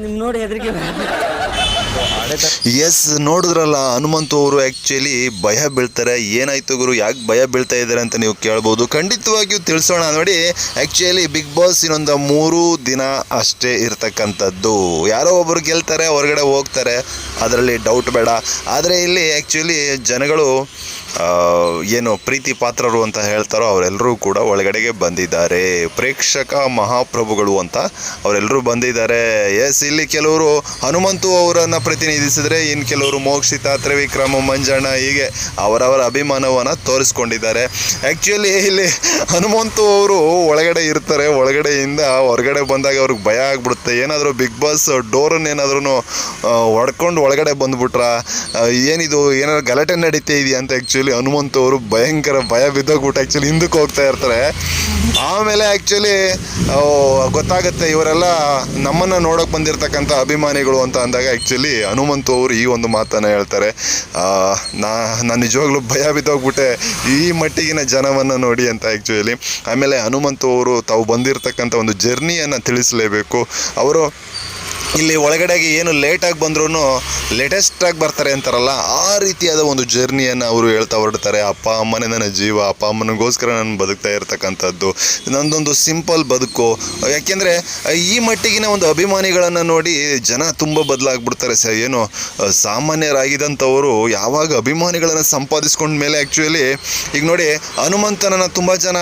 ನಿಮ್ ನೋಡಿ ಹೆದರಿಕೆ. ಎಸ್, ನೋಡಿದ್ರಲ್ಲ, ಹನುಮಂತು ಅವರು ಆ್ಯಕ್ಚುಲಿ ಭಯ ಬೀಳ್ತಾರೆ. ಏನಾಯ್ತು ಗುರು, ಯಾಕೆ ಭಯ ಬೀಳ್ತಾ ಇದ್ದಾರೆ ಅಂತ ನೀವು ಕೇಳ್ಬೋದು. ಖಂಡಿತವಾಗಿಯೂ ತಿಳಿಸೋಣ. ನೋಡಿ, ಆ್ಯಕ್ಚುಲಿ ಬಿಗ್ ಬಾಸ್ ಇನ್ನೊಂದು 3 ದಿನ ಅಷ್ಟೇ ಇರ್ತಕ್ಕಂಥದ್ದು. ಯಾರೋ ಒಬ್ಬರು ಗೆಲ್ತಾರೆ, ಹೊರಗಡೆ ಹೋಗ್ತಾರೆ, ಅದರಲ್ಲಿ ಡೌಟ್ ಬೇಡ. ಆದರೆ ಇಲ್ಲಿ ಆ್ಯಕ್ಚುಲಿ ಜನಗಳು ಏನು ಪ್ರೀತಿ ಪಾತ್ರರು ಅಂತ ಹೇಳ್ತಾರೋ ಅವರೆಲ್ಲರೂ ಕೂಡ ಒಳಗಡೆಗೆ ಬಂದಿದ್ದಾರೆ. ಪ್ರೇಕ್ಷಕ ಮಹಾಪ್ರಭುಗಳು ಅಂತ ಅವರೆಲ್ಲರೂ ಬಂದಿದ್ದಾರೆ. ಎಸ್, ಇಲ್ಲಿ ಕೆಲವರು ಹನುಮಂತು ಅವರನ್ನು ಪ್ರತಿನಿಧಿಸಿದರೆ, ಇನ್ನು ಕೆಲವರು ಮೋಕ್ಷಿತಾ, ತ್ರಿವಿಕ್ರಮ, ಮಂಜಣ್ಣ, ಹೀಗೆ ಅವರವರ ಅಭಿಮಾನವನ್ನು ತೋರಿಸ್ಕೊಂಡಿದ್ದಾರೆ. ಆ್ಯಕ್ಚುಲಿ ಇಲ್ಲಿ ಹನುಮಂತು ಅವರು ಒಳಗಡೆ ಇರ್ತಾರೆ. ಒಳಗಡೆಯಿಂದ ಹೊರಗಡೆ ಬಂದಾಗ ಅವ್ರಿಗೆ ಭಯ ಆಗ್ಬಿಡುತ್ತೆ. ಏನಾದರೂ ಬಿಗ್ ಬಾಸ್ ಡೋರನ್ನು ಏನಾದ್ರೂ ಹೊಡ್ಕೊಂಡು ಒಳಗಡೆ ಬಂದುಬಿಟ್ರ, ಏನಿದು ಏನಾದ್ರು ಗಲಾಟೆ ನಡೀತಾ ಇದೆಯಾ ಅಂತ ಆ್ಯಕ್ಚುಲಿ ಹನುಮಂತು ಅವರು ಭಯಂಕರ ಭಯ ಬಿದ್ದೋಗ್ಬಿಟ್ಟು ಆ್ಯಕ್ಚುಲಿ ಹಿಂದಕ್ಕೆ ಹೋಗ್ತಾ ಇರ್ತಾರೆ. ಆಮೇಲೆ ಆ್ಯಕ್ಚುಲಿ ಗೊತ್ತಾಗುತ್ತೆ ಇವರೆಲ್ಲ ನಮ್ಮನ್ನು ನೋಡೋಕೆ ಬಂದಿರತಕ್ಕಂಥ ಅಭಿಮಾನಿಗಳು ಅಂತ ಅಂದಾಗ ಆ್ಯಕ್ಚುಲಿ ಹನುಮಂತು ಅವರು ಈ ಒಂದು ಮಾತನ್ನು ಹೇಳ್ತಾರೆ, ನಾನು ನಿಜವಾಗ್ಲೂ ಭಯ ಬಿದ್ದೋಗ್ಬಿಟ್ಟೆ ಈ ಮಟ್ಟಿಗಿನ ಜನವನ್ನು ನೋಡಿ ಅಂತ ಆ್ಯಕ್ಚುಲಿ. ಆಮೇಲೆ ಹನುಮಂತು ಅವರು ತಾವು ಬಂದಿರತಕ್ಕಂಥ ಒಂದು ಜರ್ನಿಯನ್ನು ತಿಳಿಸಲೇಬೇಕು. ಅವರು ಇಲ್ಲಿ ಒಳಗಡೆಗೆ ಏನು ಲೇಟಾಗಿ ಬಂದ್ರೂ ಲೇಟೆಸ್ಟಾಗಿ ಬರ್ತಾರೆ ಅಂತಾರಲ್ಲ, ಆ ರೀತಿಯಾದ ಒಂದು ಜರ್ನಿಯನ್ನು ಅವರು ಹೇಳ್ತಾ ಹೊರಡ್ತಾರೆ. ಅಪ್ಪ ಅಮ್ಮನೇ ನನ್ನ ಜೀವ, ಅಪ್ಪ ಅಮ್ಮನಿಗೋಸ್ಕರ ನಾನು ಬದುಕ್ತಾ ಇರ್ತಕ್ಕಂಥದ್ದು, ನಂದೊಂದು ಸಿಂಪಲ್ ಬದುಕು. ಯಾಕೆಂದರೆ ಈ ಮಟ್ಟಿಗಿನ ಒಂದು ಅಭಿಮಾನಿಗಳನ್ನು ನೋಡಿ ಜನ ತುಂಬ ಬದಲಾಗ್ಬಿಡ್ತಾರೆ. ಏನು ಸಾಮಾನ್ಯರಾಗಿದ್ದಂಥವರು ಯಾವಾಗ ಅಭಿಮಾನಿಗಳನ್ನು ಸಂಪಾದಿಸ್ಕೊಂಡ ಮೇಲೆ ಆ್ಯಕ್ಚುಲಿ ಈಗ ನೋಡಿ, ಹನುಮಂತನನ್ನು ತುಂಬ ಜನ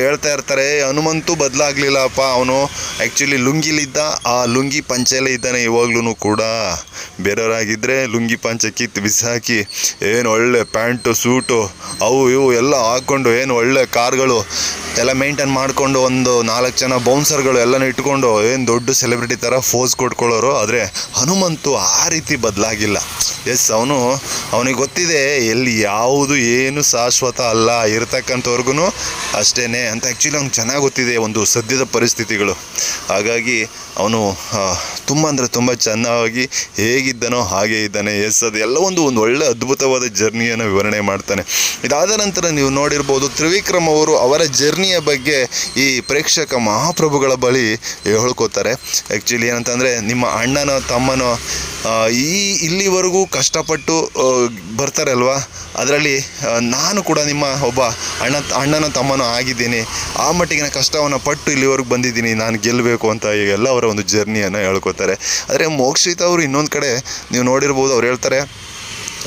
ಹೇಳ್ತಾ ಇರ್ತಾರೆ, ಹನುಮಂತು ಬದಲಾಗಲಿಲ್ಲಪ್ಪ, ಅವನು ಆ್ಯಕ್ಚುಲಿ ಲುಂಗಿಲಿದ್ದ, ಆ ಲುಂಗಿ ಪಂಚೆಲ್ಲೇ ಇದ್ದಾನೆ ಇವಾಗ್ಲೂ ಕೂಡ. ಬೇರೆಯವರಾಗಿದ್ದರೆ ಲುಂಗಿ ಪಂಚೆ ಕಿತ್ತು ಬಿಸಾಕಿ ಏನು ಒಳ್ಳೆ ಪ್ಯಾಂಟು ಸೂಟು ಅವು ಇವು ಎಲ್ಲ ಹಾಕ್ಕೊಂಡು ಏನು ಒಳ್ಳೆ ಕಾರ್ಗಳು ಎಲ್ಲ ಮೇಂಟೈನ್ ಮಾಡಿಕೊಂಡು ಒಂದು 4 ಜನ ಬೌನ್ಸರ್ಗಳು ಎಲ್ಲನೂ ಇಟ್ಕೊಂಡು ಏನು ದೊಡ್ಡ ಸೆಲೆಬ್ರಿಟಿ ಥರ ಫೋಸ್ ಕೊಟ್ಕೊಳ್ಳೋರು. ಆದರೆ ಹನುಮಂತು ಆ ರೀತಿ ಬದಲಾಗಿಲ್ಲ. ಎಸ್, ಅವನಿಗೆ ಗೊತ್ತಿದೆ ಎಲ್ಲಿ ಯಾವುದು ಏನು ಶಾಶ್ವತ ಅಲ್ಲ, ಇರ್ತಕ್ಕಂಥವ್ರಿಗೂ ಅಷ್ಟೇ ಅಂತ ಆ್ಯಕ್ಚುಲಿ ಅವ್ನಿಗೆ ಚೆನ್ನಾಗಿ ಗೊತ್ತಿದೆ ಒಂದು ಸದ್ಯದ ಪರಿಸ್ಥಿತಿಗಳು. ಹಾಗಾಗಿ ಅವನು ತುಂಬ ಅಂದರೆ ತುಂಬ ಚೆನ್ನಾಗಿ ಹೇಗಿದ್ದನೋ ಹಾಗೆ ಇದ್ದಾನೆ. ಎಸ್, ಅದು ಎಲ್ಲ ಒಂದು ಒಳ್ಳೆ ಅದ್ಭುತವಾದ ಜರ್ನಿಯನ್ನು ವಿವರಣೆ ಮಾಡ್ತಾನೆ. ಇದಾದ ನಂತರ ನೀವು ನೋಡಿರ್ಬೋದು, ತ್ರಿವಿಕ್ರಮ್ ಅವರು ಅವರ ಜರ್ನಿಯ ಬಗ್ಗೆ ಈ ಪ್ರೇಕ್ಷಕ ಮಹಾಪ್ರಭುಗಳ ಬಳಿ ಹೇಳ್ಕೋತಾರೆ. ಆ್ಯಕ್ಚುಲಿ ಏನಂತಂದರೆ, ನಿಮ್ಮ ಅಣ್ಣನೋ ತಮ್ಮನೋ ಇಲ್ಲಿವರೆಗೂ ಕಷ್ಟಪಟ್ಟು ಬರ್ತಾರೆ ಅಲ್ವಾ, ಅದರಲ್ಲಿ ನಾನು ಕೂಡ ನಿಮ್ಮ ಒಬ್ಬ ಅಣ್ಣನ ತಮ್ಮನೋ ಆಗಿದ್ದೀನಿ, ಆ ಮಟ್ಟಿಗಿನ ಕಷ್ಟವನ್ನು ಪಟ್ಟು ಇಲ್ಲಿವರೆಗೂ ಬಂದಿದ್ದೀನಿ, ನಾನು ಗೆಲ್ಲಬೇಕು ಅಂತ ಈಗೆಲ್ಲ ಅವರ ಒಂದು ಜರ್ನಿಯನ್ನು ಹೇಳ್ಕೊತಾರೆ. ಆದರೆ ಮೋಕ್ಷಿತಾ ಅವರು ಇನ್ನೊಂದು ಕಡೆ ನೀವು ನೋಡಿರ್ಬೋದು, ಅವ್ರು ಹೇಳ್ತಾರೆ,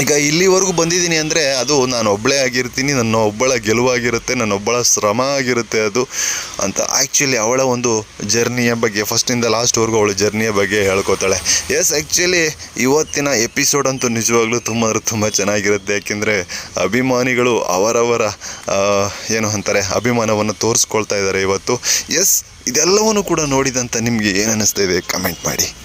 ಈಗ ಇಲ್ಲಿವರೆಗೂ ಬಂದಿದ್ದೀನಿ ಅಂದರೆ ಅದು ನಾನು ಒಬ್ಬಳೇ ಆಗಿರ್ತೀನಿ, ನನ್ನ ಒಬ್ಬಳ ಗೆಲುವಾಗಿರುತ್ತೆ, ನನ್ನ ಒಬ್ಬಳ ಶ್ರಮ ಆಗಿರುತ್ತೆ ಅದು ಅಂತ ಆ್ಯಕ್ಚುಲಿ ಅವಳ ಒಂದು ಜರ್ನಿಯ ಬಗ್ಗೆ ಫಸ್ಟಿಂದ ಲಾಸ್ಟ್ವರೆಗೂ ಅವಳ ಜರ್ನಿಯ ಬಗ್ಗೆ ಹೇಳ್ಕೊತಾಳೆ. ಎಸ್, ಆ್ಯಕ್ಚುಲಿ ಇವತ್ತಿನ ಎಪಿಸೋಡ್ ಅಂತೂ ನಿಜವಾಗ್ಲೂ ತುಂಬ ಚೆನ್ನಾಗಿರುತ್ತೆ. ಯಾಕೆಂದರೆ ಅಭಿಮಾನಿಗಳು ಅವರವರ ಏನು ಅಂತಾರೆ ಅಭಿಮಾನವನ್ನು ತೋರಿಸ್ಕೊಳ್ತಾ ಇದ್ದಾರೆ ಇವತ್ತು. ಎಸ್, ಇದೆಲ್ಲವನ್ನೂ ಕೂಡ ನೋಡಿದಂಥ ನಿಮಗೆ ಏನು ಅನ್ನಿಸ್ತಾ ಇದೆ ಕಮೆಂಟ್ ಮಾಡಿ.